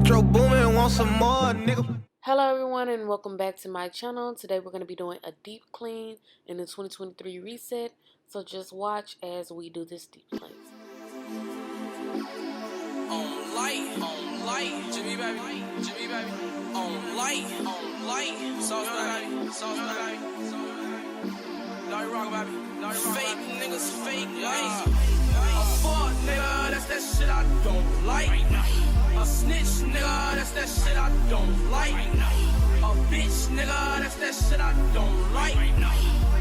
Metro Boomin, want some more, nigga. Hello everyone and welcome back to my channel. Today we're going to be doing a deep clean in the 2023 reset. So just watch as we do this deep cleanse. On light, Jimmy baby, on light, sauce baby, Larry Rock baby, fake niggas, fake lies. A fuck nigga, that's that shit I don't like. A snitch nigga, that's that shit I don't like. A bitch nigga, that's that shit I don't like.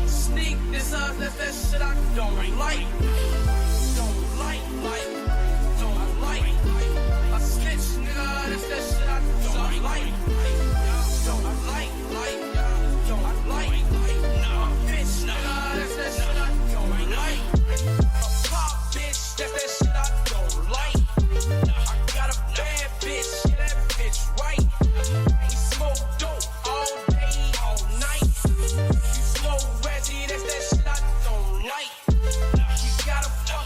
Sneak this up, that's that shit I don't like. Don't like. A snitch nigga, that's that shit I don't like. Don't like. A bitch nigga, that's that shit I don't like. A pop bitch, that's that shit I don't like. I got a bad bitch, yeah, that bitch right. He smoke dope all day, all night. You smoke Reggie, that's that shit I don't like. You got a fuck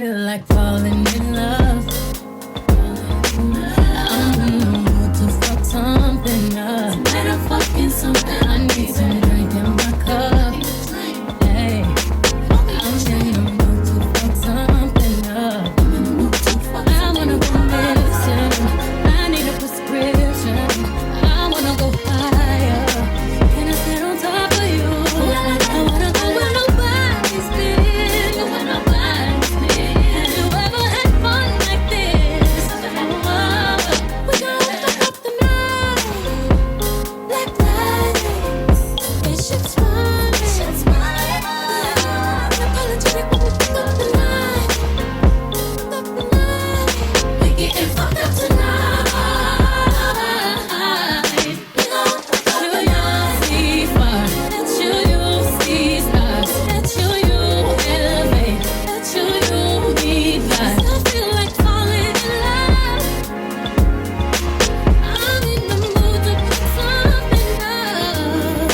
feel like falling in love. I'm in the mood to fuck something up. Tonight I'm fucking something. I need some drink in my cup. Hey, I'm in the mood to fuck something up. I wanna go missing. I need a prescription. I wanna go higher. Can I sit on top of you? I wanna go where nobody's been. Go where nobody's been. Have you ever had fun like this? We gonna fuck up the night. Black lights. Spaceships flying. Unapologetic when we fuck up the night. Fuck up the night. We getting fucked up tonight. We gon' fuck up the night. See far. That you see stars. That you elevate. That you need life. I feel like falling in love. I'm in the mood to put something up.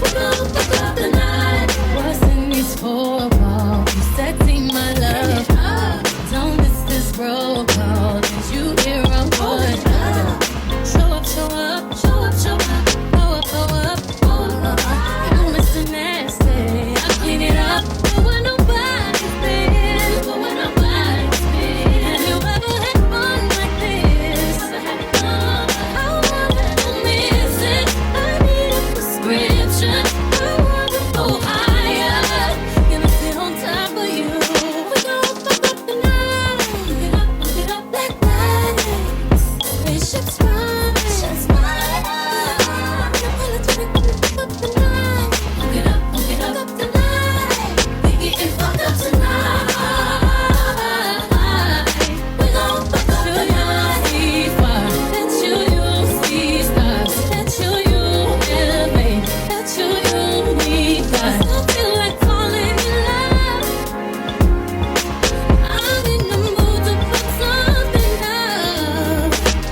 We gon' fuck up the night. What's in these four walls? Setting my love. Don't miss this roll call. Did you hear a word? Show up, show up, show up, show up. Blow up, blow up, blow up. You Mr. Nasty, I clean it up. Go where nobody's been. Go where nobody's been. Have you ever had fun like this? I wanna go missing. I need a prescription. I wanna go higher. Gonna sit on top of you. We gon' fuck up the night. Get up, black lights. Spaceships flying. Unapologetic when we fuck up the night. Fuck up the night. We getting fucked up tonight. We gon' fuck up the night. See far. That you see stars. That you elevate. That you need life. I feel like falling in love. I'm in the mood to fuck something up.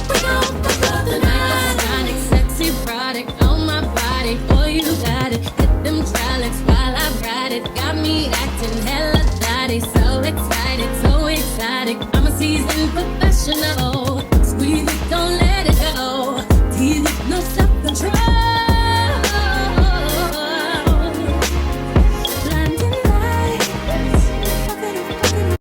We gon' fuck up the night. Sonic, sexy product on my body. Boy, you got it. Hit them tracks while I ride it. Got me acting hella naughty. So excited, so exotic. I'm a seasoned professional.